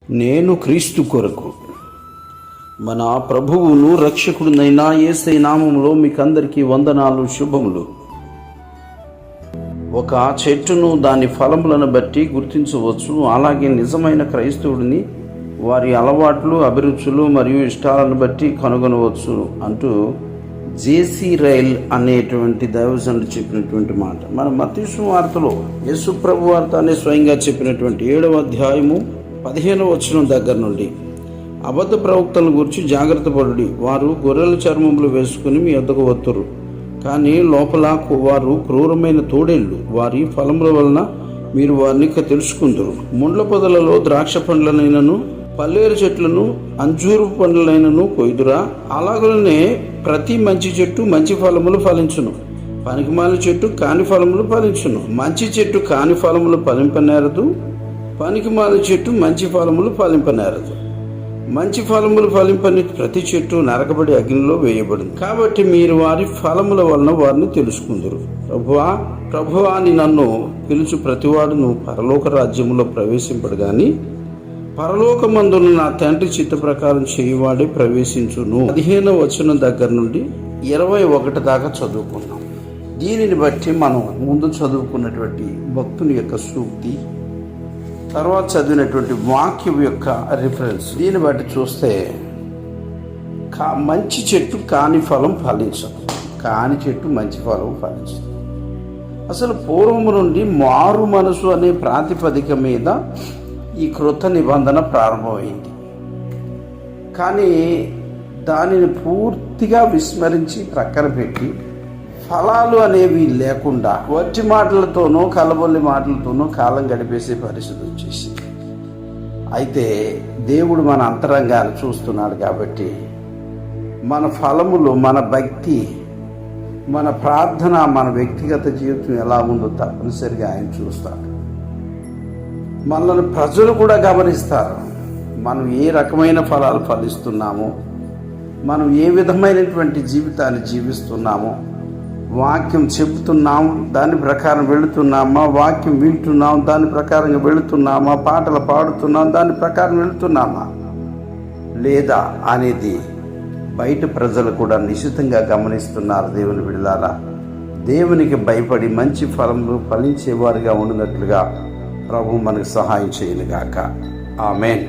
నేను క్రీస్తు కొరకు మన ప్రభువును రక్షకుడునైన యేసయ్య నామములో మీకందరికీ వందనాలు, శుభములు. ఒక చెట్టును దాని ఫలములను బట్టి గుర్తించవచ్చు. అలాగే నిజమైన క్రైస్తవుడిని వారి అలవాట్లు, అభిరుచులు మరియు ఇష్టాలను బట్టి కనుగొనవచ్చు అంటూ జేసీ రైల్ అనేటువంటి దైవజనుడు చెప్పినటువంటి మాట మన మత్తయి సువార్తలో యేసు ప్రభు వారు తానే స్వయంగా చెప్పినటువంటి 7వ అధ్యాయము 15వ వచనం దగ్గర నుండి, అబద్ధ ప్రవక్తలను గురించి జాగ్రత్త పడుడి. వారు గొర్రెల చర్మములు వేసుకుని మీ వద్దకు వత్తురు, కానీ లోపల వారు క్రూరమైన తోడేళ్ళు. వారి ఫలముల వలన మీరు వారిని తెలుసుకుందరు. ముండ్ల పొదలలో ద్రాక్ష పండ్లనైనను పల్లేరు చెట్లను అంజూరు పండ్లనైనను కొయ్దురా. అలాగనే ప్రతి మంచి చెట్టు మంచి ఫలములు ఫలించును, పనికిమాల చెట్టు కాని ఫలములు ఫలించును. మంచి చెట్టు కాని ఫలములు ఫలింపనేరదు, పనికిమాల చెట్టు మంచి ఫలములు ఫలింపనేరదు. మంచి ఫలములు ఫలింపని ప్రతి చెట్టు నరకబడి అగ్నిలో వేయబడింది. కాబట్టి మీరు వారి ఫలముల వలన వారిని తెలుసుకుందరు. ప్రభువా అని నన్ను పిలుచు ప్రతివాడును పరలోక రాజ్యములో ప్రవేశింపడు గాని పరలోకమందున నా తండ్రి చిత్త ప్రకారం చేయువాడే ప్రవేశించును. 15వ వచనం దగ్గర నుండి 21 దాకా చదువుకున్నాం. దీనిని బట్టి మనం ముందు చదువుకున్నటువంటి భక్తుని యొక్క సూక్తి, తర్వాత చదివినటువంటి వాక్యం యొక్క రిఫరెన్స్, దీన్ని బట్టి చూస్తే మంచి చెట్టు కాని ఫలం ఫలించదు, కాని చెట్టు మంచి ఫలం ఫలించదు. అసలు పూర్వము నుండి మారు మనసు అనే ప్రాతిపదిక మీద ఈ క్రొత్త నిబంధన ప్రారంభమైంది. కానీ దానిని పూర్తిగా విస్మరించి ప్రక్కన పెట్టి ఫలాలు అనేవి లేకుండా వట్టి మాటలతోనో కలబొల్లి మాటలతోనో కాలం గడిపేసే పరిస్థితి వచ్చేసింది. అయితే దేవుడు మన అంతరంగాన్ని చూస్తున్నాడు కాబట్టి మన ఫలములు, మన భక్తి, మన ప్రార్థన, మన వ్యక్తిగత జీవితం ఎలా ఉందో తప్పనిసరిగా ఆయన చూస్తాడు. మనల్ని ప్రజలు కూడా గమనిస్తారు. మనం ఏ రకమైన ఫలాలు ఫలిస్తున్నామో, మనం ఏ విధమైనటువంటి జీవితాన్ని జీవిస్తున్నామో, వాక్యం చెబుతున్నాం దాని ప్రకారం వెళుతున్నామా, వాక్యం వింటున్నాం దాని ప్రకారంగా వెళుతున్నామా, పాటలు పాడుతున్నాం దాని ప్రకారం వెళుతున్నామా లేదా అనేది బయట ప్రజలు కూడా నిశ్చితంగా గమనిస్తున్నారు. దేవుని బిడ్డలారా, దేవునికి భయపడి మంచి ఫలములు ఫలించేవారుగా ఉండినట్లుగా ప్రభు మనకు సహాయం చేయనుగాక. ఆమేన్.